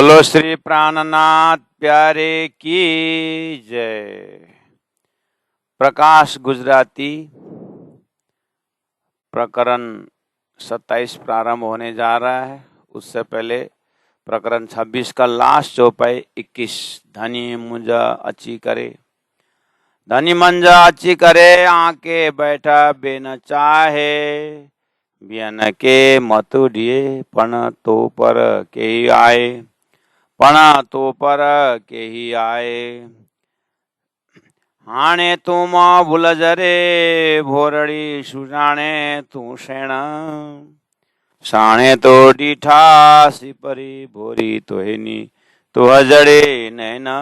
बोलो श्री प्राणनाथ प्यारे की जय। प्रकाश गुजराती प्रकरण 27 प्रारंभ होने जा रहा है। उससे पहले प्रकरण 26 का लास्ट चौपाई 21। धनी मुंजा अची करे, धनी मंजा अची करे, आके बैठा बेन चाहे, बियन के मतु दिए पण तो पर के ही आए, पण तो पर के ही आए। हाणे तू मां भूल जरे, भोरड़ी सुजाने तू सेण, साणे तो डीठा सिपरी, भोरी तो हेनी तो हजड़े नैना,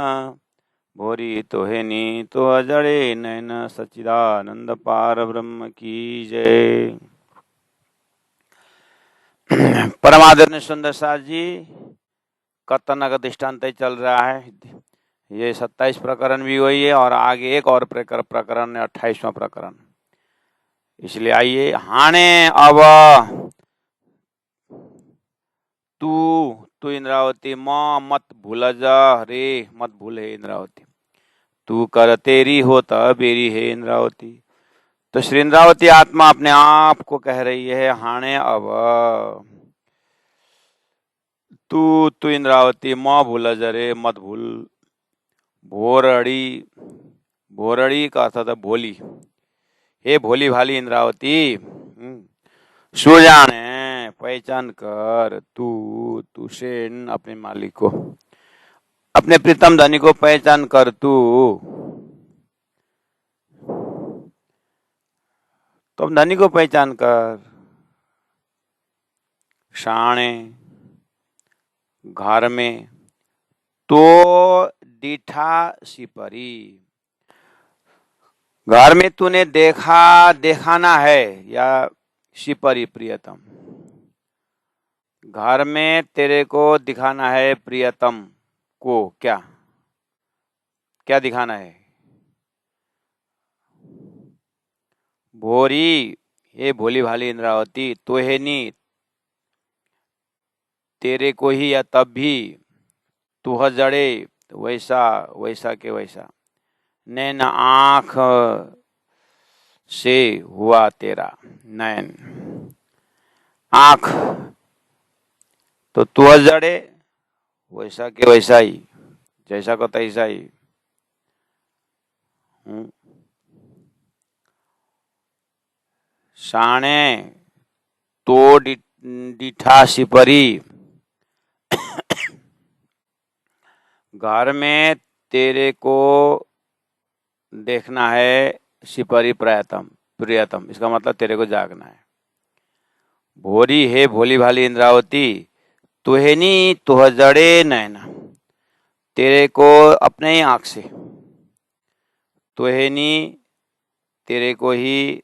भोरी तो हेनी तो हजड़े नैना। सच्चिदानंद पार ब्रह्म की जय। परमादरणीय सुंदर साथ जी, कथन का दृष्टांत चल रहा है। ये 27 प्रकरण भी हुई है और आगे एक और प्रकरण है 28वां प्रकरण। इसलिए आइए, हाणे अब तू इंद्रावती मां मत भूल जा रे, मत भूल है इंद्रावती, तू कर तेरी हो बेरी है इंद्रावती। तो श्री इंद्रावती आत्मा अपने आप को कह रही है, हाणे अब तू इंद्रावती मां भूल जा रे, मत भूल। भोरड़ी, भोरड़ी का अर्थ था भोली। हे भोली भाली इंद्रावती, सुजाने पहचान कर, तू सेन अपने मालिक को, अपने प्रीतम धनी को पहचान कर। तू तो धनी को पहचान कर। शाणे घर में, तो डीठा सिपरी, घर में तूने दिखाना है, या सिपरी प्रियतम, घर में तेरे को दिखाना है प्रियतम को। क्या क्या दिखाना है? भोरी, ये भोली भाली इंद्रावती, तो है नी तेरे को ही, या तब भी, तू जड़े वैसा वैसा के वैसा, नैन आंख से हुआ तेरा, नैन आंख, तो तू जड़े वैसा के वैसा ही, जैसा को तैसा ही। शाणे तो डीठा सिपरी, घर में तेरे को देखना है सिपरी प्रियतम, इसका मतलब तेरे को जागना है। भोरी है भोली भाली इंद्रावती, तुहेनी तुह जड़े नैना, तेरे को अपने ही आंख से, तुहेनी तेरे को ही,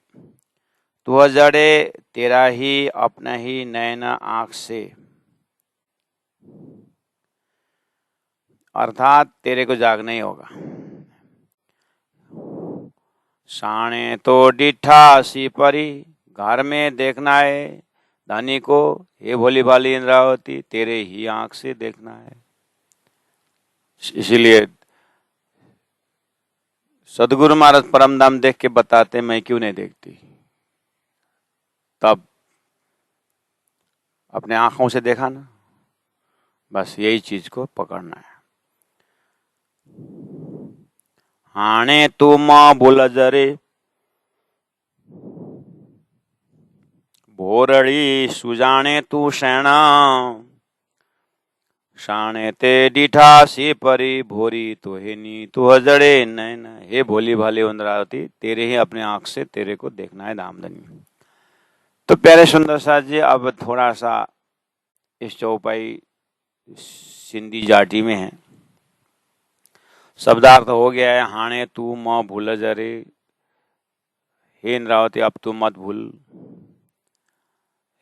तुह जड़े तेरा ही अपना ही नैना आंख से, अर्थात तेरे को जागना ही होगा। साणे तो डिठा सिपरी, घर में देखना है धनी को, हे भोली भाली इंद्रावती, तेरे ही आंख से देखना है। इसीलिए सदगुरु महाराज परमधाम देख के बताते, मैं क्यों नहीं देखती? तब अपने आंखों से देखा ना, बस यही चीज को पकड़ना है। हाणे तू मां भूल जरे, भोरड़ी सुजाने तू सेना, शाणे ते डीठा सिपरी, भोरी तो हेनी तू हजड़े नैना। हे भोली भाली इंद्रावती, तेरे ही अपने आंख से तेरे को देखना है धामधनी। तो प्यारे सुंदर साथ जी, अब थोड़ा सा इस चौपाई सिंधी जाटी में है, शब्दार्थ हो गया है। हाणे तू मां भूल जरे, हे इंद्रावती अब तू मत भूल।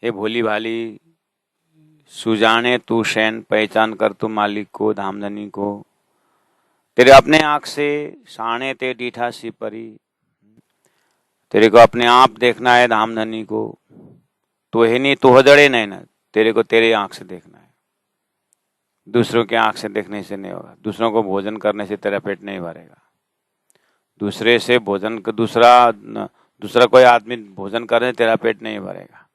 हे भोली भाली, सुजाने तू शैन, पहचान कर तू मालिक को, धामधनी को, तेरे अपने आंख से। साणे ते डीठा सिपरी, तेरे को अपने आप देखना है धामधनी को। तो है नहीं तो हजड़े नहीं ना, तेरे को तेरे आंख से देखना है। दूसरों के आंख से देखने से नहीं होगा। दूसरों को भोजन करने से तेरा पेट नहीं भरेगा। दूसरे से भोजन दूसरा कोई आदमी भोजन करे तेरा पेट नहीं भरेगा।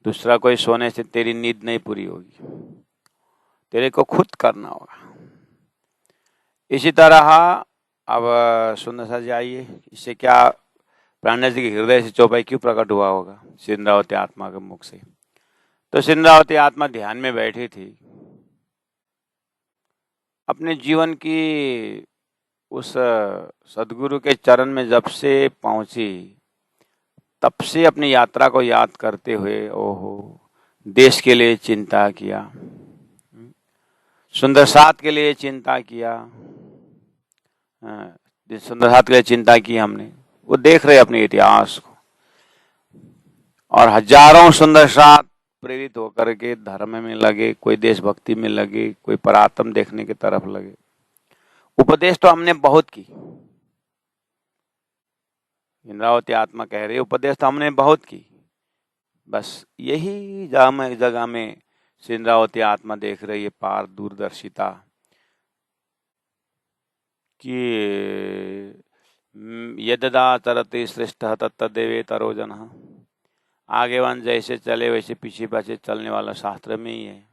दूसरा कोई सोने से तेरी नींद नहीं पूरी होगी। तेरे को खुद करना होगा। इसी तरह अब सुंदर जी आइए, इससे क्या प्राणेश जी के हृदय से चौपाई क्यों प्रकट हुआ होगा सिंद्रावती आत्मा के मुख से। तो सिंद्रावती आत्मा ध्यान में बैठी थी, अपने जीवन की उस सदगुरु के चरण में जब से पहुंची तब से अपनी यात्रा को याद करते हुए ओहो देश के लिए चिंता किया, सुंदर साथ के लिए चिंता किया, सुंदर साथ के लिए चिंता की हमने। वो देख रहे अपने इतिहास को और हजारों सुंदर साथ प्रेरित होकर के धर्म में लगे, कोई देशभक्ति में लगे, कोई परात्म देखने की तरफ लगे। उपदेश तो हमने बहुत की, इंद्रावती आत्मा कह रही है उपदेश तो हमने बहुत की, बस यही जगह में इंद्रावती आत्मा देख रही है पार दूरदर्शिता कि यददा तरते श्रेष्ठ तत्तदेवे तरो जनः। आगेवान जैसे चले वैसे पीछे पीछे चलने वाला शास्त्र में ही है।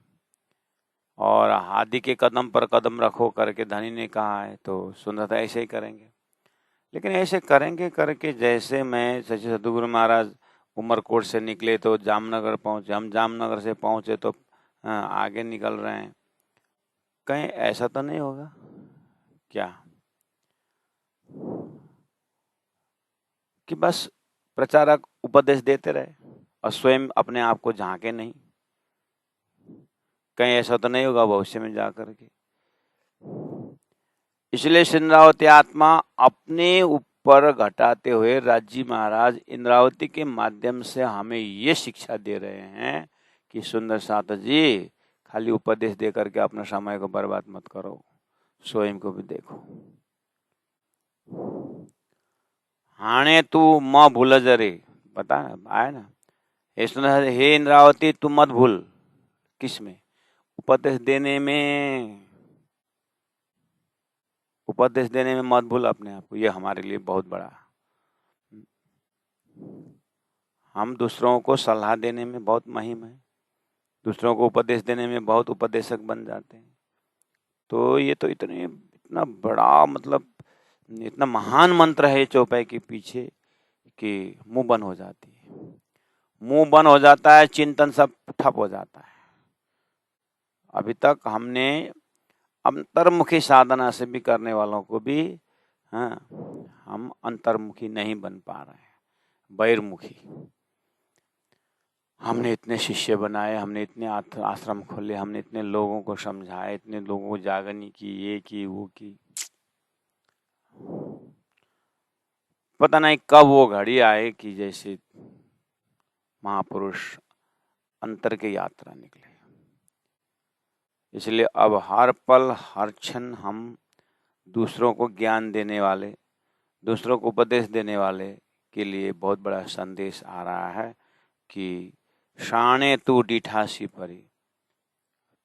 और हाथी के कदम पर कदम रखो करके धनी ने कहा है, तो सुंदरता ऐसे ही करेंगे। लेकिन ऐसे करेंगे करके जैसे मैं सच्चे सदगुरु महाराज उमरकोट से निकले तो जामनगर पहुंचे, हम जामनगर से पहुंचे तो आगे निकल रहे हैं, कहीं ऐसा तो नहीं होगा क्या कि बस प्रचारक उपदेश देते रहे और स्वयं अपने आप को झांके नहीं? कहीं ऐसा तो नहीं होगा भविष्य में जाकर के। इसलिए इंद्रावती आत्मा अपने ऊपर घटाते हुए राजी महाराज इंद्रावती के माध्यम से हमें ये शिक्षा दे रहे हैं कि सुंदर साथ जी खाली उपदेश दे करके अपने समय को बर्बाद मत करो, स्वयं को भी देखो। हाणे तू म भूल जरे, पता आया ना, हे इंद्रावती तू मत भूल, किसमें? उपदेश देने में, उपदेश देने में मत भूल अपने आप को। ये हमारे लिए बहुत बड़ा, हम दूसरों को सलाह देने में बहुत महिम है, दूसरों को उपदेश देने में बहुत उपदेशक बन जाते हैं। तो ये तो इतना बड़ा मतलब इतना महान मंत्र है चौपाई के पीछे कि मुंह बंद हो जाती है, मुंह बंद हो जाता है, चिंतन सब ठप हो जाता है। अभी तक हमने अंतर्मुखी साधना से भी करने वालों को भी हम अंतर्मुखी नहीं बन पा रहे हैं, बहिर्मुखी। हमने इतने शिष्य बनाए, हमने इतने आश्रम खोले, हमने इतने लोगों को समझाया, इतने लोगों को जागरणी की, ये की वो की, पता नहीं कब वो घड़ी आए कि जैसे महापुरुष अंतर की यात्रा निकले। इसलिए अब हर पल हर क्षण हम दूसरों को ज्ञान देने वाले, दूसरों को उपदेश देने वाले के लिए बहुत बड़ा संदेश आ रहा है कि शाणे तू डिठासी परी,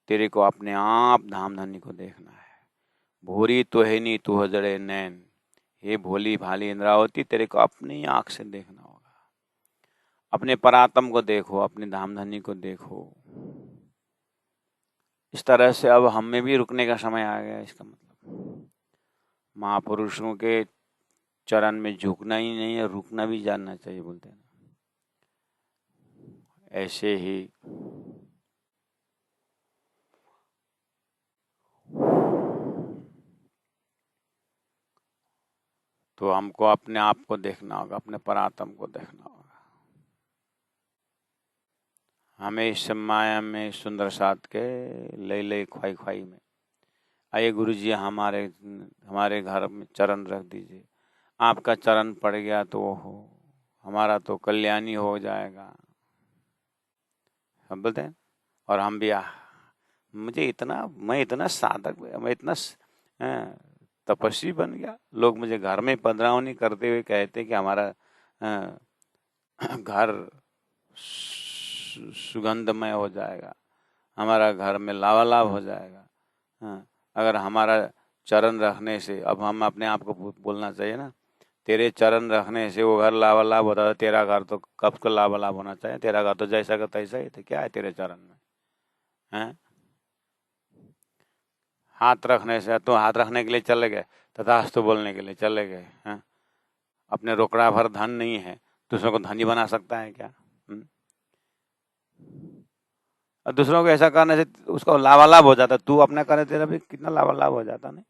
तेरे को अपने आप धाम धनी को देखना है। भूरी तो है नी तू हजड़े नैन, हे भोली भाली इंद्रावती तेरे को अपनी आंख से देखना होगा। अपने परात्म को देखो, अपने धाम धनी को देखो। इस तरह से अब हम में भी रुकने का समय आ गया। इसका मतलब महापुरुषों के चरण में झुकना ही नहीं है, रुकना भी जानना चाहिए, बोलते हैं ना। ऐसे ही तो हमको अपने आप को देखना होगा, अपने परात्म को देखना होगा। हमें इस माया में सुंदर साथ के ले ख्वाई ख्वाई में आइए गुरु जी हमारे घर में चरण रख दीजिए। आपका चरण पड़ गया तो हो हमारा तो कल्याणी हो जाएगा, हम बोलते हैं। और हम भी मैं इतना साधक, मैं इतना तपस्वी बन गया, लोग मुझे घर में पधरावनी करते हुए कहते कि हमारा घर सुगंधमय हो जाएगा, हमारा घर में लावालाव हो जाएगा, हाँ, अगर हमारा चरण रखने से, अब हम अपने आप को बोलना चाहिए ना, तेरे चरण रखने से वो घर लावालाभ होता है, तेरा घर तो कब का लावालाभ होना चाहिए, तेरा घर तो जैसा का तैसा ही, तो क्या है तेरे चरण में हैं? हाथ रखने से, तो हाथ रखने के लिए चले गए, तथास्तु बोलने के लिए चले गए हैं? अपने रोकड़ा भर धन नहीं है, दूसरों को धनी बना सकता है क्या? और दूसरों को ऐसा करने से उसको लावालाभ हो जाता, तू अपना करे तेरा भी कितना लावालाभ हो जाता नहीं।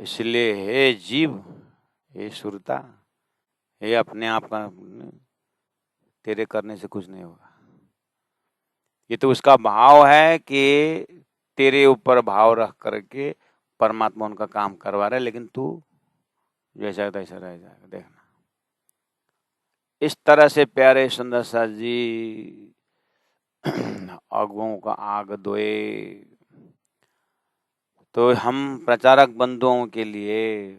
इसलिए हे जीव, हे सुरता, हे अपने आप का, तेरे करने से कुछ नहीं होगा। ये तो उसका भाव है कि तेरे ऊपर भाव रख करके परमात्मा उनका काम करवा रहा है, लेकिन तू जैसा तैसा रह जाएगा, देखना। इस तरह से प्यारे सुंदर सा जी अगुओं का आग दोए। तो हम प्रचारक बंधुओं के लिए,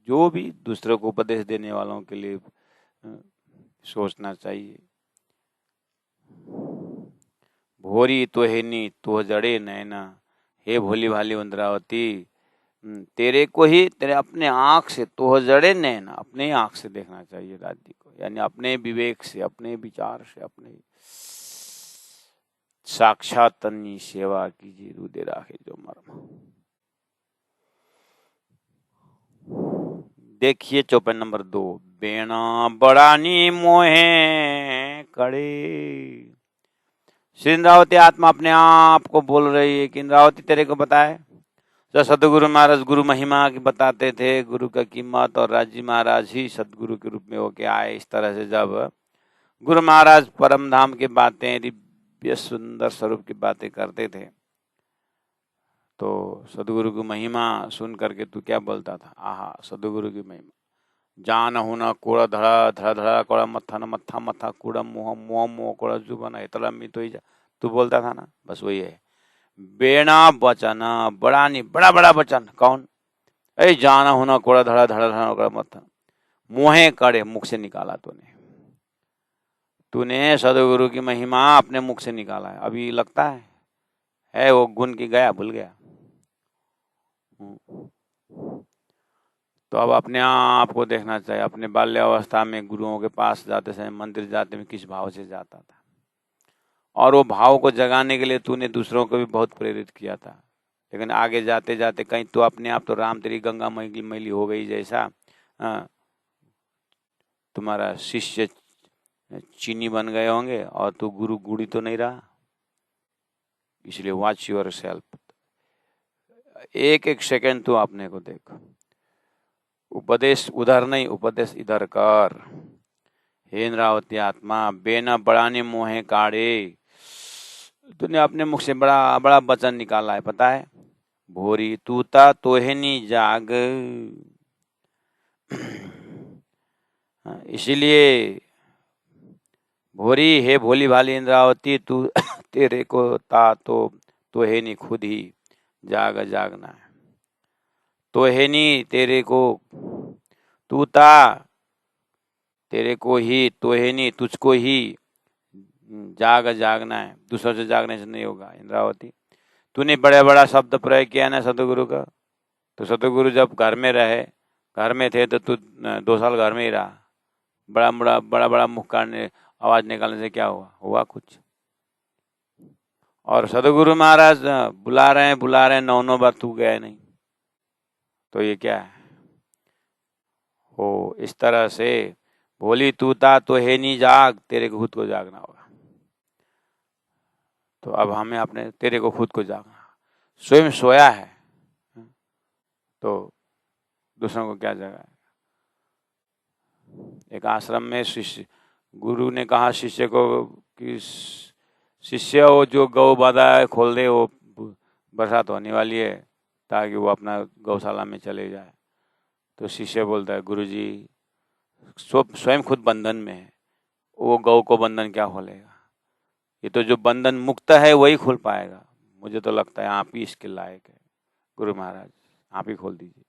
जो भी दूसरों को उपदेश देने वालों के लिए सोचना चाहिए। भोरी तो है नी तो जड़े नैना, हे भोली भाली इंद्रावती, तेरे को ही, तेरे अपने आँख से, तो जड़े नैना, अपने आँख से देखना चाहिए दादी को, यानी अपने विवेक से, अपने विचार से, अपने साक्षात तन्नी सेवा कीजिए, रुदे राखे जो मर्म। देखिए चौपाई नंबर 2, बेना बड़ानी मोहे कड़े। श्री इंद्रावती आत्मा अपने आप को बोल रही है कि इंद्रावती तेरे को पता है, जब सदगुरु महाराज गुरु महिमा की बताते थे, गुरु का कीमत, और राजी महाराज ही सदगुरु के रूप में होके आए। इस तरह से जब गुरु महाराज परम धाम की बातें, दिव्य सुंदर स्वरूप की बातें करते थे, तो सदगुरु की महिमा सुन करके तू क्या बोलता था? आहा, सदगुरु की महिमा जान हुना कूड़ा धड़ा धड़ा धड़ा कोड़ा मत्था न मत्था मत्था कूड़ा मुँह मुँह मुँह कोड़ा जुबान इतला मी तो ही जा, तू बोलता था ना, बस वही है। बेना वचन, बड़ा नहीं, बड़ा बड़ा वचन, कौन? ऐ जाना होना कोड़ा धड़ा धड़ा धड़ा कोड़ा मत्था, मुँहे कड़े, मुख से निकाला तूने सदगुरु की महिमा अपने मुख से निकाला है। अभी लगता है वो गुण की गया, भूल गया। तो अब अपने आप को देखना चाहिए, अपने बाल्यावस्था में गुरुओं के पास जाते समय, मंदिर जाते में किस भाव से जाता था, और वो भाव को जगाने के लिए तूने दूसरों को भी बहुत प्रेरित किया था। लेकिन आगे जाते जाते कहीं तो अपने आप तो राम तेरी गंगा मैली मैली हो गई जैसा, तुम्हारा शिष्य चीनी बन गए होंगे और तू गुरु गुड़ी तो नहीं रहा। इसलिए वॉच योर सेल्फ, एक एक सेकंड तू अपने को देख। उपदेश उधर नहीं, उपदेश इधर कर। हे इंद्रावती आत्मा, बेना बड़ाने मोहे काढ़े, तूने अपने मुख से बड़ा बड़ा वचन निकाला है, पता है? भोरी तूता तोहेनी जाग, इसीलिए भोरी, हे भोली भाली इंद्रावती, तू तेरे को ता तो है नहीं, खुद ही जाग जागना है। तो है नहीं तेरे को, तू ता तेरे को ही, तो है नहीं तुझको ही जाग जागना है, दूसरों से जागने से नहीं होगा। इंद्रावती, तूने बड़ा बड़ा शब्द प्रयोग किया ना सतगुरु का, तो सतगुरु जब घर में रहे, घर में थे तो तू 2 साल घर में ही रहा। बड़ा बड़ा मुख काटने, आवाज निकालने से क्या हुआ कुछ? और सदगुरु महाराज बुला रहे हैं 9 बार, तू गया नहीं, तो ये क्या है? हो इस तरह से भोली तूता तो है नहीं जाग, तेरे को खुद को जागना होगा। तो अब हमें अपने तेरे को खुद को जागना, स्वयं सोया है तो दूसरों को क्या जगाएगा? एक आश्रम में शिष्य, गुरु ने कहा शिष्य को कि शिष्य वो जो गौ बाधा है खोल दे, वो बरसात होने वाली है, ताकि वो अपना गौशाला में चले जाए। तो शिष्य बोलता है, गुरुजी स्वयं खुद बंधन में है, वो गौ को बंधन क्या खोलेगा? ये तो जो बंधन मुक्त है वही खोल पाएगा। मुझे तो लगता है आप ही इसके लायक है, गुरु महाराज आप ही खोल दीजिए।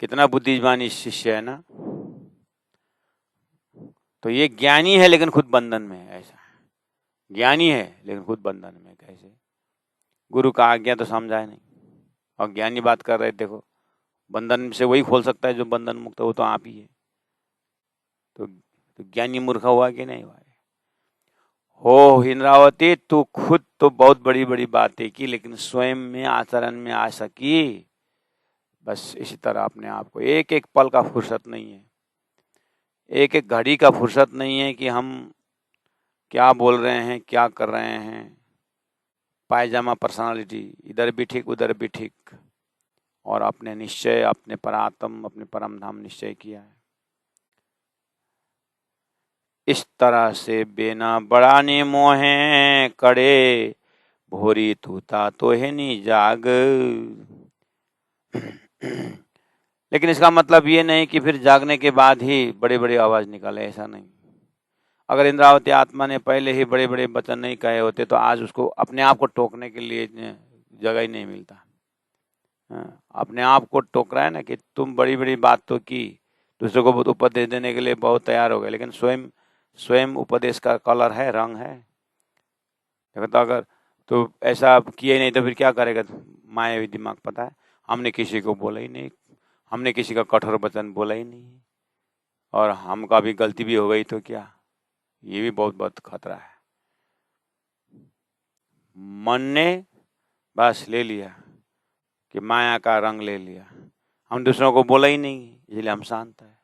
कितना बुद्धिमान शिष्य है ना। तो ये ज्ञानी है लेकिन खुद बंधन में है, ऐसा ज्ञानी है लेकिन खुद बंधन में। कैसे? गुरु का आज्ञा तो समझाए नहीं और ज्ञानी बात कर रहे, देखो बंधन से वही खोल सकता है जो बंधन मुक्त हो, तो आप ही है। तो ज्ञानी मूर्ख हुआ कि नहीं हुआ? हो इंद्रावती, तू खुद तो बहुत बड़ी बड़ी बातें की लेकिन स्वयं में आचरण में आ सकी? बस इसी तरह अपने आप को, एक एक पल का फुर्सत नहीं है, एक एक घड़ी का फुर्सत नहीं है कि हम क्या बोल रहे हैं, क्या कर रहे हैं। पायजामा पर्सनालिटी, इधर भी ठीक उधर भी ठीक, और अपने निश्चय, अपने परात्म, अपने परम धाम निश्चय किया है। इस तरह से बेना बड़ाने मोहे कड़े, भोरी तूता तो है नी जाग। लेकिन इसका मतलब ये नहीं कि फिर जागने के बाद ही बड़े बड़े आवाज निकाले, ऐसा नहीं। अगर इंद्रावती आत्मा ने पहले ही बड़े बड़े वचन नहीं कहे होते तो आज उसको अपने आप को टोकने के लिए जगह ही नहीं मिलता। अपने आप को टोक रहा है ना कि तुम बड़ी बड़ी बात तो की, दूसरों को बहुत उपदेश देने के लिए बहुत तैयार हो गए, लेकिन स्वयं स्वयं उपदेश का कलर है, रंग है। तो अगर तो ऐसा किए नहीं तो फिर क्या करेगा? मायावी दिमाग, पता है हमने किसी को बोला ही नहीं, हमने किसी का कठोर वचन बोला ही नहीं, और हमका भी गलती भी हो गई तो क्या? ये भी बहुत बहुत खतरा है। मन ने बस ले लिया कि माया का रंग ले लिया, हम दूसरों को बोला ही नहीं, इसलिए हम शांत है।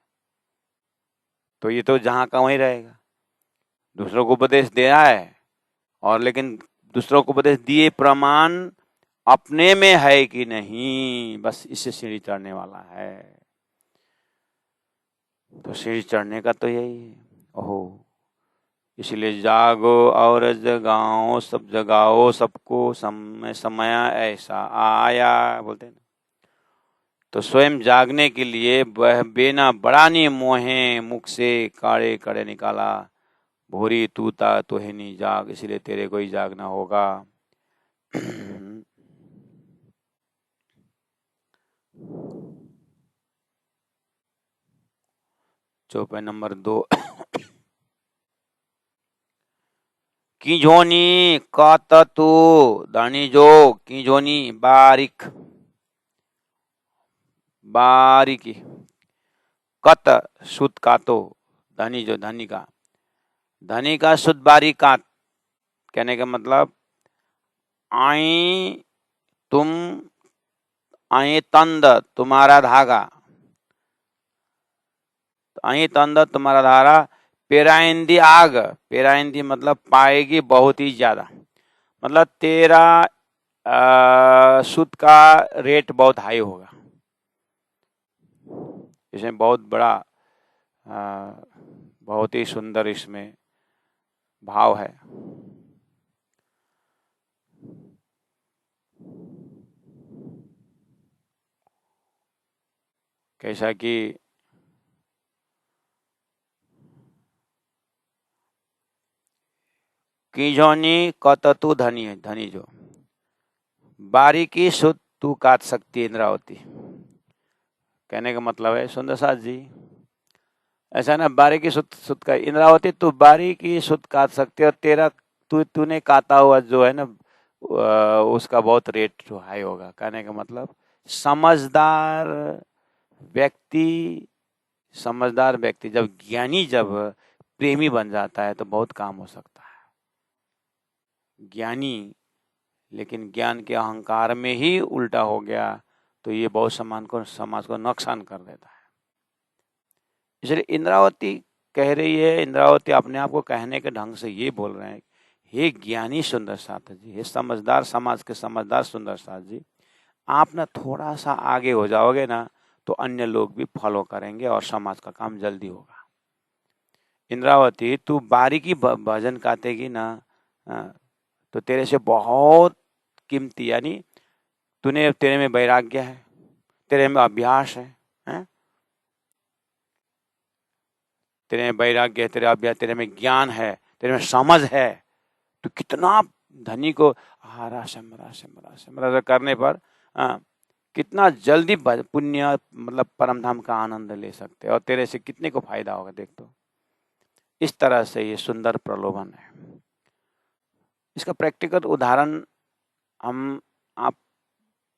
तो ये तो जहां का वहीं रहेगा। दूसरों को उपदेश दे रहा है, और लेकिन दूसरों को उपदेश दिए प्रमाण अपने में है कि नहीं, बस इससे सीढ़ी चढ़ने वाला है। तो सीढ़ी चढ़ने का तो यही है। ओहो, इसलिए जागो और जगाओ, सब जगाओ सबको, समय समय ऐसा आया, बोलते हैं ना। तो स्वयं जागने के लिए वह बेना बड़ानी मोहे मुख से काड़े कड़े निकाला, भोरी तूता तो है नहीं जाग, इसलिए तेरे को ही जागना होगा। चौपाई नंबर 2। किंझोनी काततु दानी जो, किंझोनी बारीक, बारीकी, कत सुत कातो, धनी जो, धनी का, धनी का सुत बारीक कात, कहने का मतलब आई तुम, आई तंद तुम्हारा धागा, आई तंद तुम्हारा धारा, पेराइंदी आग, पेराइंदी मतलब पाएगी बहुत ही ज्यादा, मतलब तेरा सूद का रेट बहुत हाई होगा। इसमें बहुत बड़ा बहुत ही सुंदर इसमें भाव है। कैसा कि किंझोनी कततु धनी है, धनी जो, बारीकी सुत तू काट सकती है इंद्रावती। कहने का मतलब है सुंदर साथ जी, ऐसा ना, बारीकी सुत सुत का इंद्रावती, तू बारीकी सुत काट सकती है, और तेरा तूने काटा हुआ जो है ना उसका बहुत रेट जो हाई होगा। कहने का मतलब समझदार व्यक्ति, समझदार व्यक्ति जब ज्ञानी, जब प्रेमी बन जाता है तो बहुत काम हो सकता है। ज्ञानी लेकिन ज्ञान के अहंकार में ही उल्टा हो गया तो ये बहुत समाज को नुकसान कर देता है। इसलिए इंद्रावती कह रही है, इंद्रावती अपने आप को कहने के ढंग से ये बोल रहे हैं, हे ज्ञानी सुंदर साथ जी, हे समझदार समाज के समझदार सुंदर साथ जी, आप ना थोड़ा सा आगे हो जाओगे ना तो अन्य लोग भी फॉलो करेंगे और समाज का काम जल्दी होगा। इंद्रावती, तू बारीकी भजन गातेगी ना तो तेरे से बहुत कीमती, यानी तेरे में वैराग्य है, तेरे में अभ्यास है, तेरे में वैराग्य है, तेरे अभ्यास, तेरे में ज्ञान है, तेरे में समझ है, तो कितना धनी को करने पर कितना जल्दी पुण्य मतलब परम धाम का आनंद ले सकते हैं, और तेरे से कितने को फायदा होगा देख। तो इस तरह से ये सुंदर प्रलोभन है। इसका प्रैक्टिकल उदाहरण हम आप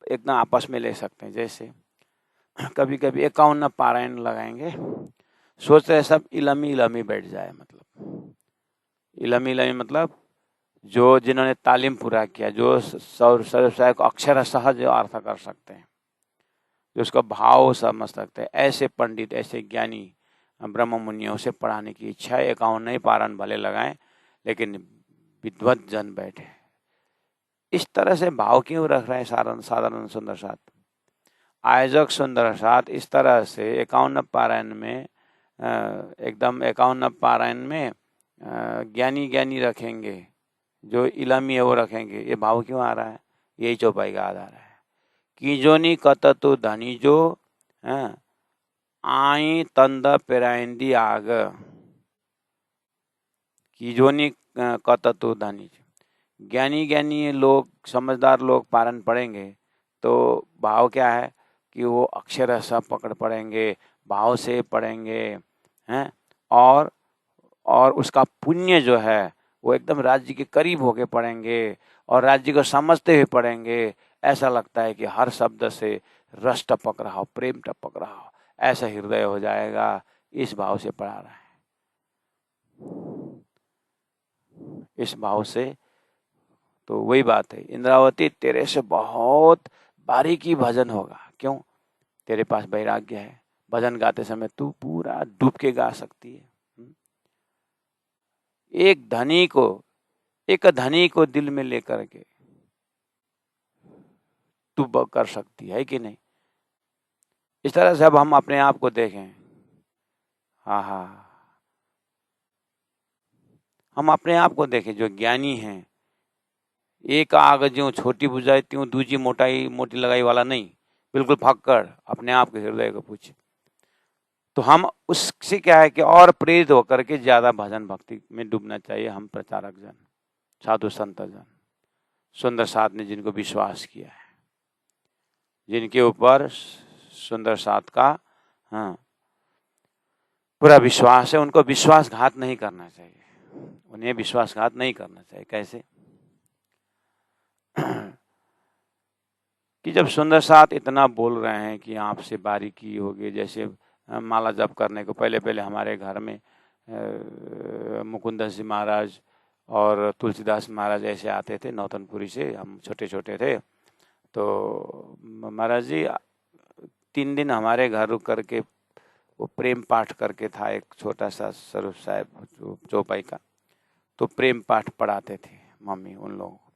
एकदम आपस में ले सकते हैं। जैसे कभी कभी 51 पारायण लगाएंगे, सोच रहे सब इलमी इलमी बैठ जाए, मतलब इलमी इलमी मतलब जो जिन्होंने तालीम पूरा किया, जो सर्वसाय को अक्षर सहज अर्थ कर सकते हैं, जो उसका भाव समझ सकते हैं, ऐसे पंडित, ऐसे ज्ञानी ब्रह्म मुनियों से पढ़ाने की इच्छा है। 51 ही पारायण भले लगाएं, लेकिन विद्वत जन बैठे। इस तरह से भाव क्यों रख रहे हैं साधारण सुंदर साथ, आयोजक सुंदर साथ? इस तरह से 51 पारायण में एकदम 51 पारायण में ज्ञानी ज्ञानी रखेंगे, जो इलामी है वो रखेंगे। ये भाव क्यों आ रहा है? यही चौपाई का आधार है। कीजोनी कततु धनी जो आई तंद पेराइंदी आग, कीजोनी कततु धनी। ज्ञानी ज्ञानी लोग, समझदार लोग पारायण पढ़ेंगे तो भाव क्या है कि वो अक्षर ऐसा पकड़ पढ़ेंगे, भाव से पढ़ेंगे हैं, और उसका पुण्य जो है वो एकदम राज्य के करीब होके पढ़ेंगे और राज्य को समझते हुए पढ़ेंगे। ऐसा लगता है कि हर शब्द से रस टपक रहा हो, प्रेम टपक रहा हो, ऐसा हृदय हो जाएगा। इस भाव से पढ़ा रहा है, इस भाव से। तो वही बात है, इंद्रावती तेरे से बहुत बारीकी भजन होगा। क्यों? तेरे पास वैराग्य है। भजन गाते समय तू पूरा डूब के गा सकती है। एक धनी को दिल में लेकर के तू कर सकती है कि नहीं? इस तरह से अब हम अपने आप को देखें। हाँ, हम अपने आप को देखें, जो ज्ञानी हैं, एक आग जो छोटी बुझाई त्यों दूजी मोटी लगाई वाला नहीं, बिल्कुल फक्कड़ अपने आप के हृदय को पूछे। तो हम उससे क्या है कि और प्रेरित होकर के ज्यादा भजन भक्ति में डूबना चाहिए। हम प्रचारक जन, साधु संत जन, सुंदर साथ ने जिनको विश्वास किया है, जिनके ऊपर सुंदर साथ का पूरा विश्वास है, उनको विश्वासघात नहीं करना चाहिए। उन्हें विश्वासघात नहीं करना चाहिए। कैसे? कि जब सुंदर साथ इतना बोल रहे हैं कि आपसे बारीकी होगी, जैसे माला जप करने को पहले हमारे घर में मुकुंदन जी महाराज और तुलसीदास महाराज ऐसे आते थे नौतनपुरी से, हम छोटे छोटे थे। तो महाराज जी 3 दिन हमारे घर रुक करके वो प्रेम पाठ करके था, एक छोटा सा स्वरूप साहब चौपाई का, तो प्रेम पाठ पढ़ाते थे मम्मी उन लोगों को।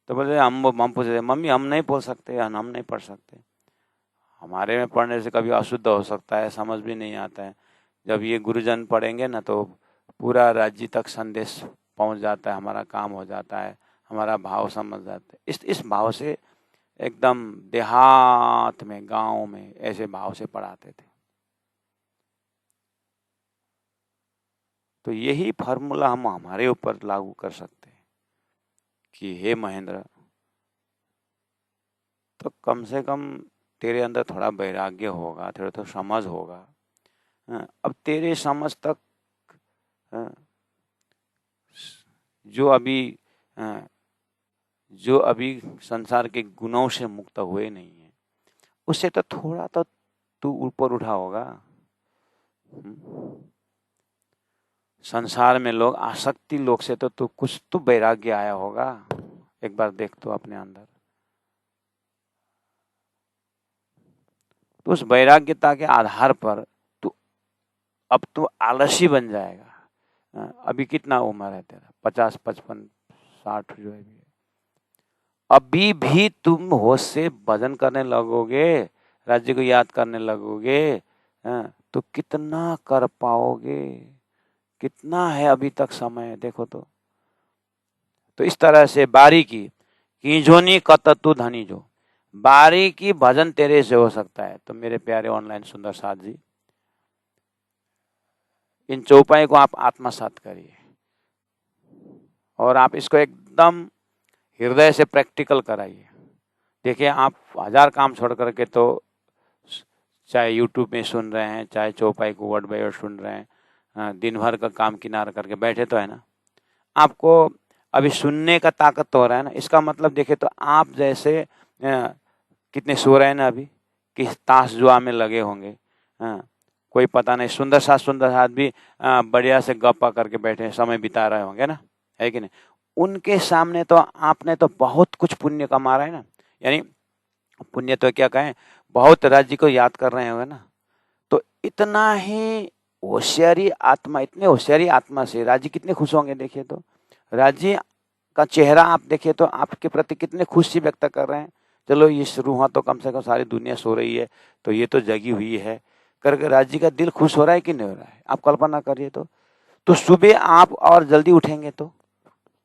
तो बोले हम पूछते, मम्मी हम नहीं बोल सकते, हम नहीं पढ़ सकते, हमारे में पढ़ने से कभी अशुद्ध हो सकता है, समझ भी नहीं आता है। जब ये गुरुजन पढ़ेंगे ना तो पूरा राज्य तक संदेश पहुंच जाता है, हमारा काम हो जाता है, हमारा भाव समझ जाता है। इस भाव से एकदम देहात में, गांव में ऐसे भाव से पढ़ाते थे। तो यही फार्मूला हम हमारे ऊपर लागू कर सकते हैं कि हे महेंद्र, तो कम से कम तेरे अंदर थोड़ा वैराग्य होगा, थोड़ा तो समझ होगा। अब तेरे समझ तक जो अभी संसार के गुणों से मुक्त हुए नहीं है, उससे तो थोड़ा तो तू ऊपर उठा होगा। संसार में लोग आसक्ति लोग से तो तू कुछ तो वैराग्य आया होगा। एक बार देख तो अपने अंदर। तो उस वैराग्यता के आधार पर अब तू आलसी बन जाएगा। अभी कितना उम्र है तेरा? 50, 55, 60 जो है। अभी भी तुम होश से भजन करने लगोगे, राज्य को याद करने लगोगे, तो कितना कर पाओगे? कितना है अभी तक समय, देखो तो इस तरह से बारीकी कीजोनी कततु धनी जो, बारीकी भजन तेरे से हो सकता है। तो मेरे प्यारे ऑनलाइन सुंदर साथ जी, इन चौपाई को आप आत्मसात करिए और आप इसको एकदम हृदय से प्रैक्टिकल कराइए। देखिए, आप 1000 काम छोड़ करके तो चाहे यूट्यूब में सुन रहे हैं, चाहे चौपाई को वर्ड बाय वर्ड सुन रहे हैं, दिन भर का काम किनारा करके बैठे तो है ना, आपको अभी सुनने का ताकत तो हो रहा है ना। इसका मतलब देखे तो आप जैसे कितने सो रहे हैं ना, अभी किस ताश जुआ में लगे होंगे। कोई पता नहीं, सुंदर साथ भी बढ़िया से गप्पा करके बैठे समय बिता रहे होंगे ना, है कि नहीं। उनके सामने तो आपने तो बहुत कुछ पुण्य कमा रहा है ना, यानी पुण्य तो क्या कहें, बहुत राज्य को याद कर रहे होंगे ना। तो इतना ही होशियारी आत्मा, इतने होशियारी आत्मा से राज्य कितने खुश होंगे। देखिए तो राज्य का चेहरा आप देखिए तो आपके प्रति कितने खुशी व्यक्त कर रहे हैं। चलो ये शुरू हुआ तो कम से कम सारी दुनिया सो रही है तो ये तो जगी हुई है करके राज्य का दिल खुश हो रहा है कि नहीं हो रहा है, आप कल्पना करिए। तो सुबह आप और जल्दी उठेंगे तो,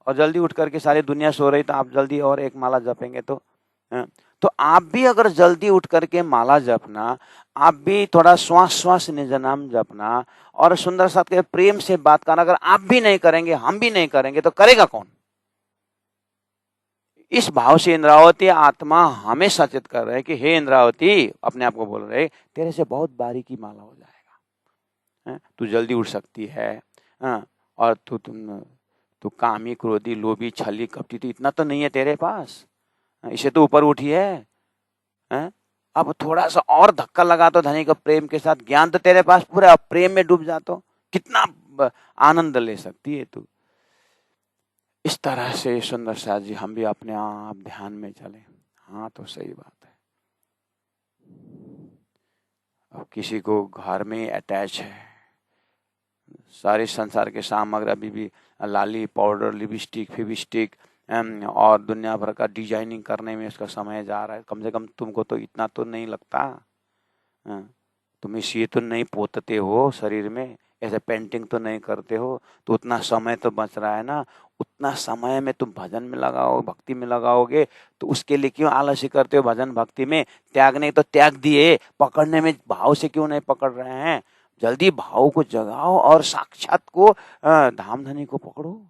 और जल्दी उठ करके सारी दुनिया सो रही तो आप जल्दी और एक माला जपेंगे तो आप भी अगर जल्दी उठ करके माला जपना, आप भी थोड़ा श्वास श्वास निज नाम जपना और सुंदर साथ के प्रेम से बात करना, अगर आप भी नहीं करेंगे, हम भी नहीं करेंगे तो करेगा कौन। इस भाव से इंद्रावती आत्मा हमें सचेत कर रहे हैं कि हे इंद्रावती, अपने आप को बोल रहे तेरे से बहुत बारीकी माला हो जाएगा, तू जल्दी उठ सकती है। और तू कामी क्रोधी लोभी छली कपटी तो इतना तो नहीं है तेरे पास, इसे तो ऊपर उठी है। अब थोड़ा सा और धक्का लगा तो धनी का प्रेम के साथ ज्ञान तो तेरे पास पूरा, प्रेम में डूब जा तो कितना आनंद ले सकती है तू। इस तरह से सुंदर साथ जी हम भी अपने आप ध्यान में चले। हाँ तो सही बात है। अब किसी को घर में अटैच है, सारे संसार के सामग्री अभी भी लाली पाउडर लिपस्टिक फिबिस्टिक और दुनिया भर का डिजाइनिंग करने में इसका समय जा रहा है। कम से कम तुमको तो इतना तो नहीं लगता, तुम इसे तो नहीं पोतते हो शरीर में, ऐसे पेंटिंग तो नहीं करते हो, तो उतना समय तो बच रहा है ना। उतना समय में तुम भजन में लगाओ, भक्ति में लगाओगे, तो उसके लिए क्यों आलस्य करते हो। भजन भक्ति में त्यागने तो त्याग दिए, पकड़ने में भाव से क्यों नहीं पकड़ रहे हैं। जल्दी भाव को जगाओ और साक्षात को धाम धनी को पकड़ो,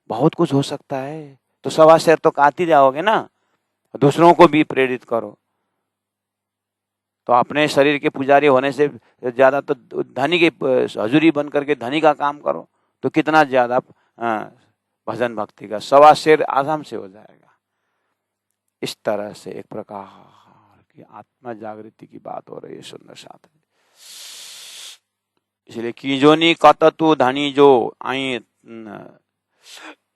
बहुत कुछ हो सकता है। तो 1.25 शेर तो काट ही जाओगे ना, दूसरों को भी प्रेरित करो। तो अपने शरीर के पुजारी होने से ज्यादा तो धनी के हजूरी बन करके धनी का काम करो, तो कितना ज्यादा भजन भक्ति का 1.25 शेर आराम से हो जाएगा। इस तरह से एक प्रकार की आत्मा जागृति की बात हो रही है सुंदर साथ। इसलिए कीजोनी कत तू धनी जो आई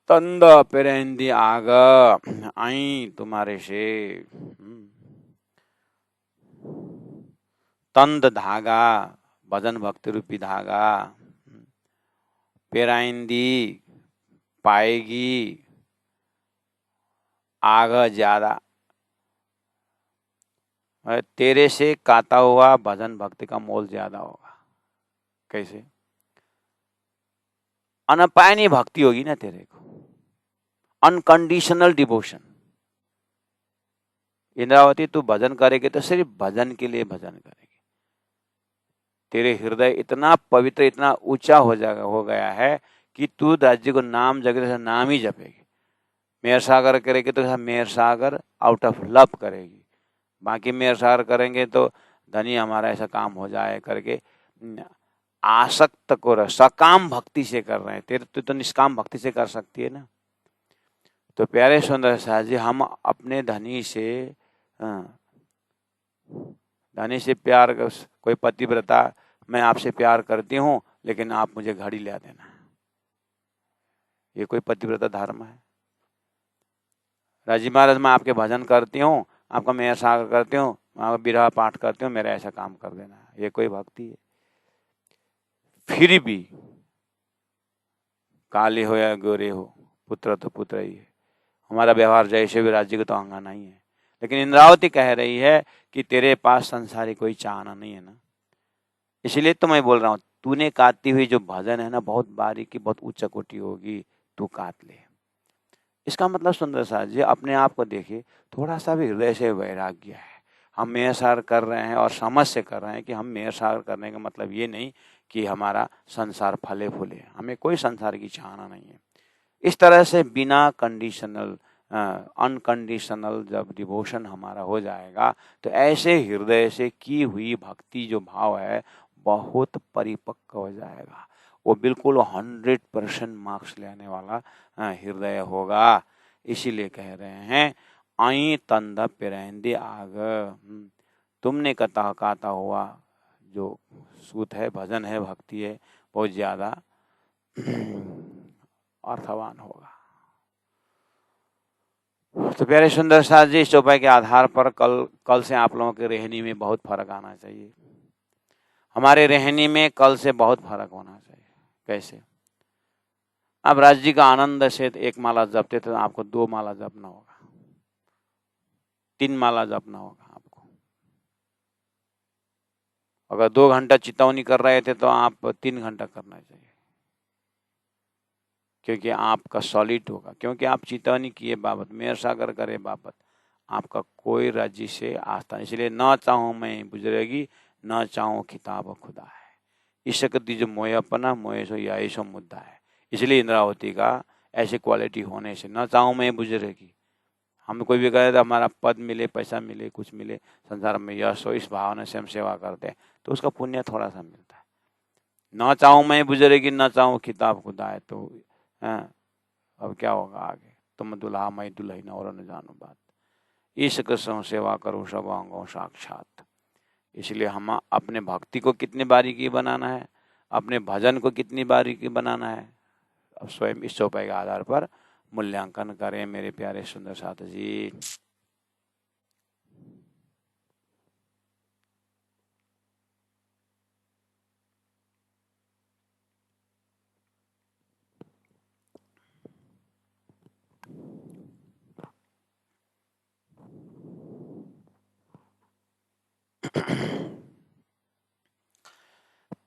तंद पेरेंदी आग, आई तुम्हारे से तंद धागा, भजन भक्ति रूपी धागा, पेराइंदी पाएगी आग ज्यादा, तेरे से काता हुआ भजन भक्ति का मोल ज्यादा होगा। कैसे? अनपायनी भक्ति होगी ना तेरे को, अनकंडीशनल डिवोशन। इंद्रावती तू भजन करेगी तो सिर्फ भजन के लिए भजन करेगी। तेरे हृदय इतना पवित्र, इतना ऊंचा हो गया है कि तू राज्य को नाम जगह से नाम ही जपेगी। मेहर सागर करेगी तो मेहर सागर आउट ऑफ लव करेगी, बाकी मेहर सागर करेंगे तो धनी हमारा ऐसा काम हो जाए करके आसक्त को सकाम भक्ति से कर रहे हैं। तेरे तो निष्काम भक्ति से कर सकती है ना। तो प्यारे सुंदर साथ जी, हम अपने धनी से प्यार, कोई पतिव्रता, मैं आपसे प्यार करती हूँ लेकिन आप मुझे घड़ी ला देना, ये कोई पतिव्रता धर्म है? राजी महाराज, मैं आपके भजन करती हूँ, आपका मैं सागर करती हूँ, आपका बिरहा पाठ करती हूँ, मेरा ऐसा काम कर देना, ये कोई भक्ति है? फिर भी काले हो या गोरे हो, पुत्र तो पुत्र ही है। हमारा व्यवहार जैसे भी राज्य को तो अंगाना ही है। लेकिन इंद्रावती कह रही है कि तेरे पास संसारी कोई चाहना नहीं है ना, इसलिए तो मैं बोल रहा हूँ, तूने काटती हुई जो भजन है ना, बहुत बारीकी, बहुत उच्च कोटि होगी, तू काट ले। इसका मतलब सुंदर साथ जी, अपने आप को देखिए, थोड़ा सा भी हृदय से वैराग्य है। हम मेहर सागर कर रहे हैं और समझ से कर रहे हैं कि हम मेहर सागर करने का मतलब ये नहीं कि हमारा संसार फले फूले, हमें कोई संसार की चाहना नहीं है। इस तरह से बिना कंडीशनल, अनकंडीशनल जब डिवोशन हमारा हो जाएगा, तो ऐसे हृदय से की हुई भक्ति जो भाव है बहुत परिपक्व हो जाएगा। वो बिल्कुल 100% मार्क्स लेने वाला हृदय होगा। इसीलिए कह रहे हैं आई तंद पिरेंदी आग। तुमने कहता हुआ जो सूत है, भजन है, भक्ति है, बहुत ज्यादा अर्थवान होगा। तो प्यारे सुंदर साथ जी, इस चौपाई के आधार पर कल से आप लोगों के रहनी में बहुत फर्क आना चाहिए। हमारे रहनी में कल से बहुत फर्क होना चाहिए। कैसे? अब राज जी का आनंद से 1 माला जपते थे, तो आपको 2 माला जपना होगा, 3 माला जपना होगा आपको। अगर 2 घंटा चितौनी कर रहे थे तो आप 3 घंटा करना चाहिए, क्योंकि आपका सॉलिड होगा। क्योंकि आप चितौनी किए बाबत, मेयर सागर करे बाबत आपका कोई राज्य से आस्था। इसलिए न चाहूं मैं बुजुर्गी, न चाहूं किताब खुदा है, ईशक दीजिए मोय अपना, मोय सो यही सो मुद्दा है। इसलिए इंद्रावती का ऐसी क्वालिटी होने से न चाहूं मैं बुजुर्गी। हम कोई भी कहे तो हमारा पद मिले, पैसा मिले, कुछ मिले, संसार में यश हो, इस भावना से हम सेवा करते हैं तो उसका पुण्य थोड़ा सा मिलता है। न चाहूं मैं बुजुर्गी, न चाहूं किताब खुदा है, तो अब क्या होगा आगे? तुम दुल्हा मैं दुल्हन और न जानो बात, ईश कृष्ण सेवा करो सब अंगों साक्षात। इसलिए हम अपने भक्ति को कितनी बारीकी बनाना है, अपने भजन को कितनी बारीकी बनाना है, अब स्वयं इस चौपाई के आधार पर मूल्यांकन करें मेरे प्यारे सुंदर साथ जी।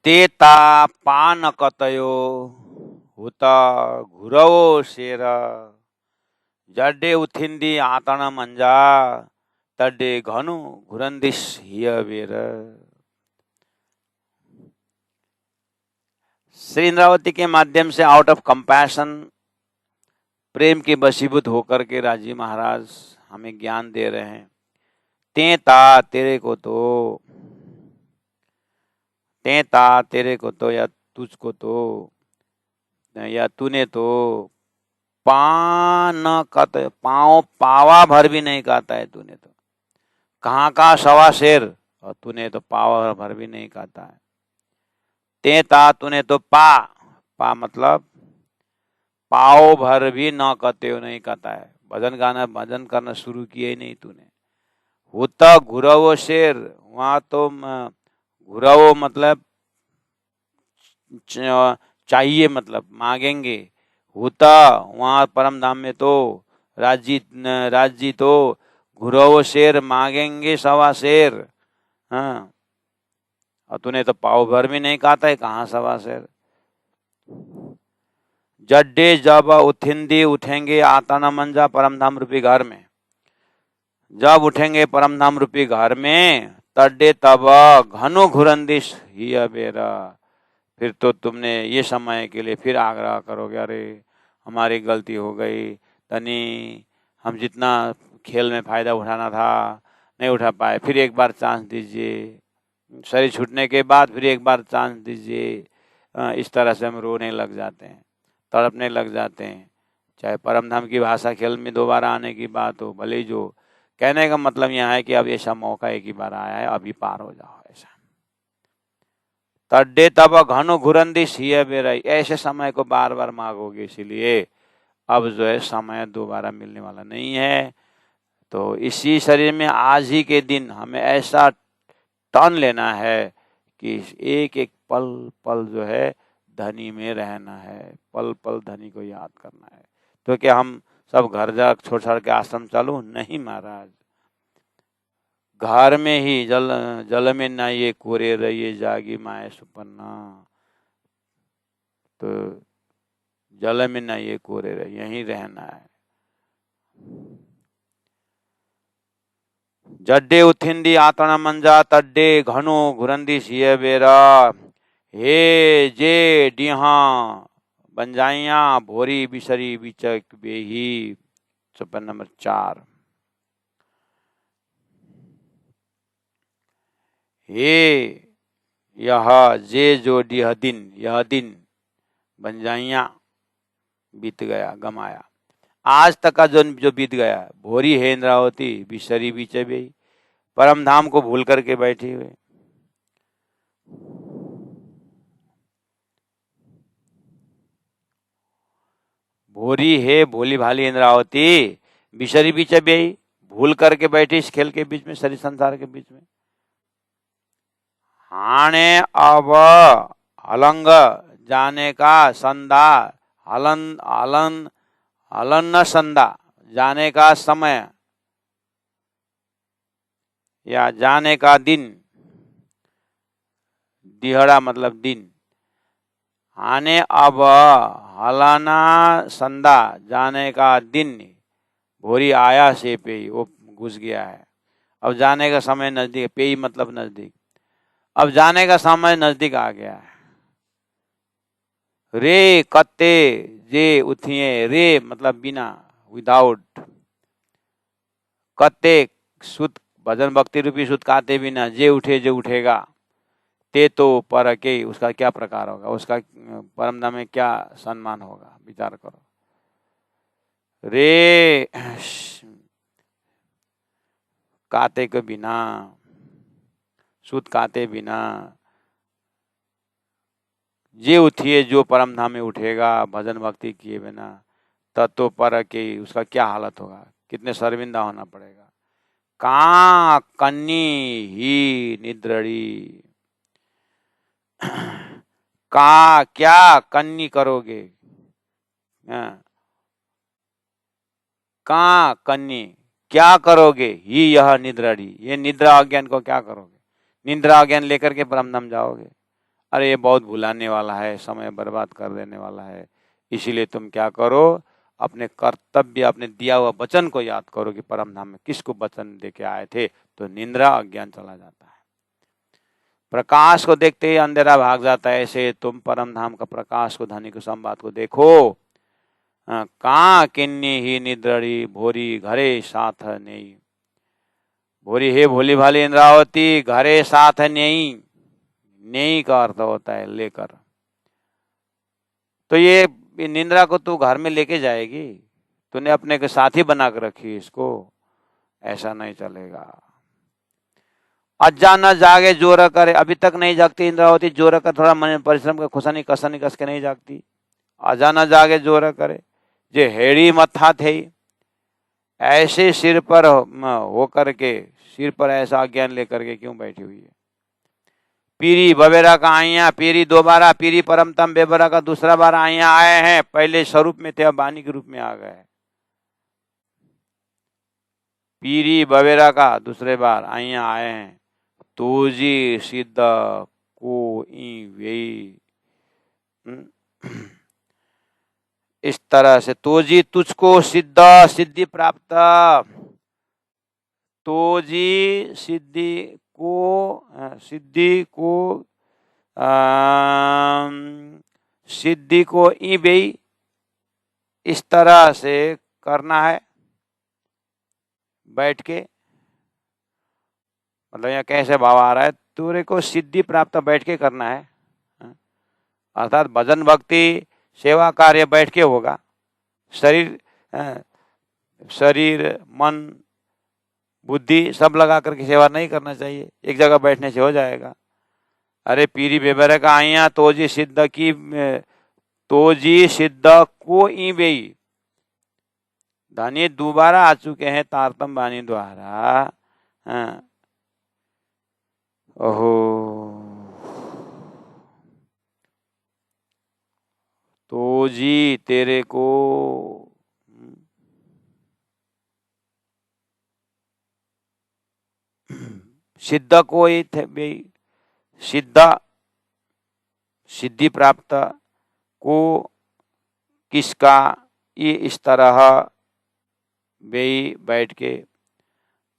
तेता पान कतयो हुता घुरवो शेर, जड्डे उथिंदी आतण मंजा, तड्डे घनु घुरंदिश हिय बेर। श्री इंद्रावती के माध्यम से आउट ऑफ कंपैशन, प्रेम के वशीभूत होकर के राजी महाराज हमें ज्ञान दे रहे हैं। तेता तेरे को तो, तेता तेरे को तो, या तुझको तो, या तूने तो पान कत, पाँव पावा भर भी नहीं खाता है तूने तो। कहाँ का सवा शेर, और तूने तो पावा भर भी नहीं खाता है। तेता तूने तो पा मतलब पाव भर भी न कहते हो, नहीं कहता है। भजन करना शुरू किया ही नहीं तूने। होता घुरावो शेर, वहां तो घुरावो मतलब चाहिए, मतलब मांगेंगे। होता वहां परम धाम में तो राजी तो घुरावो शेर, मांगेंगे सवा शेर। हाँ, और तूने तो पाव भर भी नहीं खाता है, कहाँ सवा शेर। जड्डे जब उठिंदी उठेंगे आताना मंजा, परम धाम रूपी घर में जब उठेंगे परम धाम रूपी घर में, तड्डे तब घनो घुरंदिश ही अबेरा, फिर तो तुमने ये समय के लिए फिर आग्रह करोगे, अरे हमारी गलती हो गई तनी, हम जितना खेल में फायदा उठाना था नहीं उठा पाए, फिर एक बार चांस दीजिए। शरीर छूटने के बाद फिर एक बार चांस दीजिए। इस तरह से हम रोने लग जाते हैं, तड़पने लग जाते हैं। चाहे परम धाम की भाषा खेल में दोबारा आने की बात हो, भले ही जो कहने का मतलब यहाँ है कि अब ऐसा मौका एक ही बार आया है, अभी पार हो जाओ। ऐसा तड्डे तब घनो घुरंदिश ही बेरा, ऐसे समय को बार बार मांगोगे, इसीलिए अब जो है समय दोबारा मिलने वाला नहीं है। तो इसी शरीर में आज ही के दिन हमें ऐसा टर्न लेना है कि एक एक पल पल जो है धनी में रहना है, पल पल धनी को याद करना है। तो क्या हम सब घर जा छोड़ छाड़ के आश्रम चालू? नहीं महाराज, घर में ही जल में नहाइए कोरे रहिए जागी माए सुपन्ना, तो जल में नहाइए कोरे रहिए, यहीं रहना है। जड्डे उथिंदी आतण मंजा, तड्डे घनो घुरंदी सिय बेरा, हे जे डिहा बंजाइया भोरी बिसरी बिचक बेही। चौपाई नंबर 4। हे यह जे जो यह दिन बंजाइया बीत गया, गमाया। आज तक का जो जो बीत गया, भोरी है इंद्रावती बिसरी बीचे बेई, परम धाम को भूल करके बैठे हुए। भोरी है भोली भाली इंद्रावती बिसरी बीचे बेई, भूल करके बैठी इस खेल के बीच में, शरीर संसार के बीच में। हाणे अब हलंग जाने का संदा, हलन हलन हलन संदा जाने का समय या जाने का दिन, दिहड़ा मतलब दिन। आने अब हलाना संदा जाने का दिन, भोरी आया से पेई, वो घुस गया है। अब जाने का समय नजदीक, पेई मतलब नजदीक, अब जाने का समय नजदीक आ गया है। रे कत्ते जे उठिए, रे मतलब बिना, विदाउट, कत्ते सुत भजन भक्ति रूपी सुत काते बिना, जे उठे जो उठेगा, ते तो पर के, उसका क्या प्रकार होगा, उसका परम धाम में क्या सम्मान होगा, विचार करो। रे काते के बिना, सुत काते बिना, जे उठिए जो परम धाम में उठेगा भजन भक्ति किए बिना, तत्व पर के, उसका क्या हालत होगा, कितने शर्मिंदा होना पड़ेगा। का कन्नी ही निद्रड़ी, का क्या कन्नी करोगे, का कन्नी क्या करोगे, ही यह निद्रड़ी, ये निद्रा अज्ञान को क्या करोगे, निद्रा अज्ञान लेकर के परम धाम जाओगे। अरे ये बहुत भुलाने वाला है, समय बर्बाद कर देने वाला है, इसीलिए तुम क्या करो, अपने कर्तव्य, अपने दिया हुआ वचन को याद करो कि परम धाम में किसको वचन देके आए थे, तो निद्रा अज्ञान चला जाता है। प्रकाश को देखते ही अंधेरा भाग जाता है, ऐसे तुम परम धाम का प्रकाश को, धनी को, संवाद को देखो। का किन्नी ही निद्रड़ी, भोरी घरे साथ नहीं, भोरी हे भोली भाली इंद्रावती, घरे साथ नहीं, नहीं का अर्थ होता है लेकर। तो ये निंद्रा को तू घर में लेके जाएगी, तूने अपने के साथी बना कर रखी इसको, ऐसा नहीं चलेगा। अज्जा न जागे जोर करे, अभी तक नहीं जागती इंद्रावती, जोर कर थोड़ा मन परिश्रम का खुशानी कसनी कस के नहीं जागती। अजा न जागे जोर करे, जे हेड़ी मत्था थे, ऐसे सिर पर हो करके, सिर पर ऐसा अज्ञान लेकर के क्यों बैठी हुई है। पीरी बबेरा का आइया, पीरी दोबारा, पीरी परमतम बेबरा का दूसरा बार आइया आए हैं, पहले स्वरूप में थे अब वाणी के रूप में आ गए। पीरी बबेरा का दूसरे बार आइया आए हैं, तोजी सिद्ध को वे, इस तरह से तोजी तुझको सिद्ध सिद्धि प्राप्त, तोजी सिद्धि को, सिद्धि को सिद्धि को ई बेई, इस तरह से करना है बैठ के, मतलब यहाँ कैसे भाव आ रहा है, तुरे को सिद्धि प्राप्त बैठ के करना है, अर्थात भजन भक्ति सेवा कार्य बैठ के होगा। शरीर शरीर मन बुद्धि सब लगा करके सेवा नहीं करना चाहिए, एक जगह बैठने से हो जाएगा। अरे पीरी बेबरे का आइया तोजी सिद्ध की, तोजी सिद्ध को ई बेई, धनी दोबारा आ चुके हैं तारतम बानी द्वारा। ओहो, तोजी तेरे को सिद्ध को ही थे बेई, सिद्ध सिद्धि प्राप्त को किसका, ये इस तरह बेई बैठ के,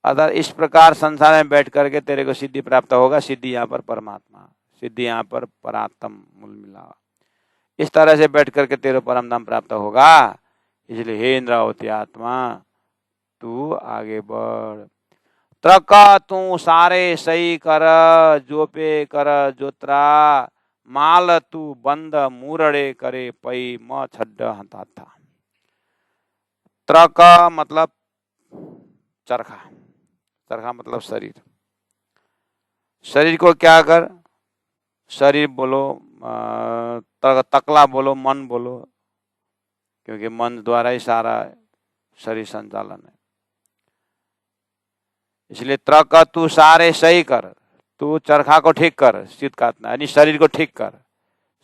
अर्थात इस प्रकार संसार में बैठ करके तेरे को सिद्धि प्राप्त होगा। सिद्धि यहाँ पर परमात्मा, सिद्धि यहाँ पर परात्म मूल मिला, इस तरह से बैठ करके तेरे परम धाम प्राप्त होगा। इसलिए हे इंद्रावती आत्मा तू आगे बढ़, त्रका तू सारे सही कर, जो पे कर जोत्रा, माल तू बंद मुरड़े करे पई म छड्ड हता था। त्र का मतलब चरखा, चरखा मतलब शरीर। शरीर को क्या कर, शरीर बोलो, तकला बोलो, मन बोलो, क्योंकि मन द्वारा ही सारा शरीर संचालन है। इसलिए त्र का तू सारे सही कर, तू चरखा को ठीक कर, शीत काटना यानी शरीर को ठीक कर।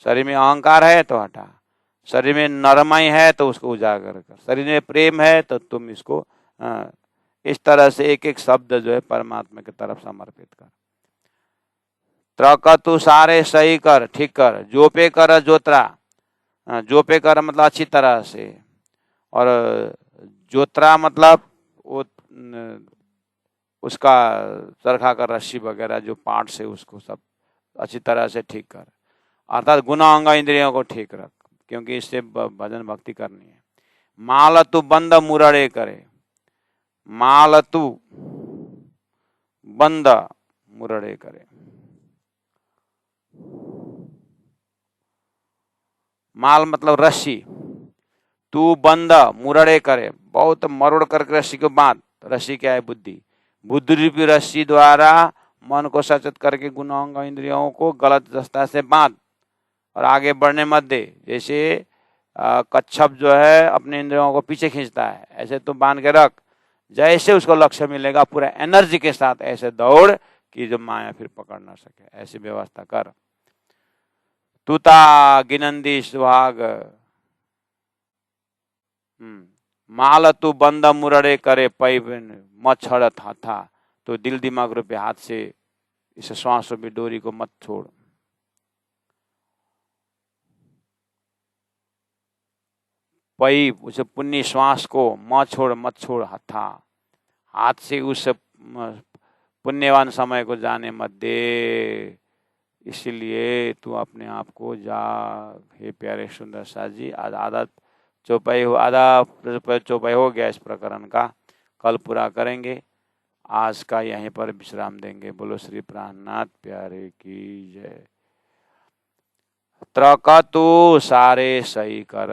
शरीर में अहंकार है तो हटा, शरीर में नरमाई है तो उसको उजागर कर, शरीर में प्रेम है तो तुम इसको इस तरह से एक एक शब्द जो है परमात्मा की तरफ समर्पित कर। त्र का तू सारे सही कर, ठीक कर, जो पे कर जोतरा, जो पे कर मतलब अच्छी तरह से, और जोतरा मतलब वो उसका चरखा का रस्सी वगैरह जो पार्ट से उसको सब अच्छी तरह से ठीक कर, अर्थात गुना अंग इंद्रियों को ठीक रख, क्योंकि इससे भजन भक्ति करनी है। माल तू बंद मुरड़े करे, माल तू बंद मुरड़े करे। माल मतलब रस्सी, तू बंद मुरड़े करे, बहुत मरोड़ करके रस्सी को बांध। रस्सी क्या है? बुद्धि। बुद्धि रूपी रस्सी द्वारा मन को सचेत करके गुणांग इंद्रियों को गलत रास्ता से बांध और आगे बढ़ने मत दे। जैसे कच्छप जो है अपने इंद्रियों को पीछे खींचता है, ऐसे तू बांध के रख। जैसे उसको लक्ष्य मिलेगा पूरा एनर्जी के साथ ऐसे दौड़ कि जो माया फिर पकड़ ना सके, ऐसी व्यवस्था कर। तूता गिनंदी सुहाग, माल तू बंद मुरड़े करे पै मच्छड़ था। तो दिल दिमाग रूपी हाथ से इस श्वास रूपी डोरी को मत छोड़। पई उस पुण्य श्वास को मत छोड़ हथा, हाथ से उस पुण्यवान समय को जाने मत दे। इसलिए तू अपने आप को जा। हे प्यारे सुंदर साथ जी, आज आधा चौपाई हो गया इस प्रकरण का, कल पूरा करेंगे। आज का यहीं पर विश्राम देंगे। बोलो श्री प्राणनाथ प्यारे की जय। त्रकतु सारे सही कर,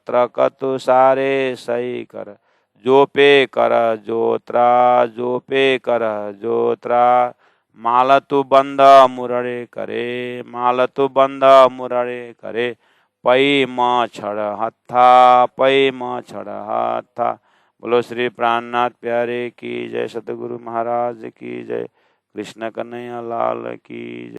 त्रकतु सारे सही कर, जो पे कर जोत्रा, जो पे कर जोत्रा, मालतु बंद मुरड़े करे, मालतु बंद मुरड़े करे, पई म छड़ हत्था, पई म छड़ हत्था। बोलो श्री प्राणनाथ प्यारे की जय, सतगुरु महाराज की जय, कृष्ण कन्हैया लाल की जय।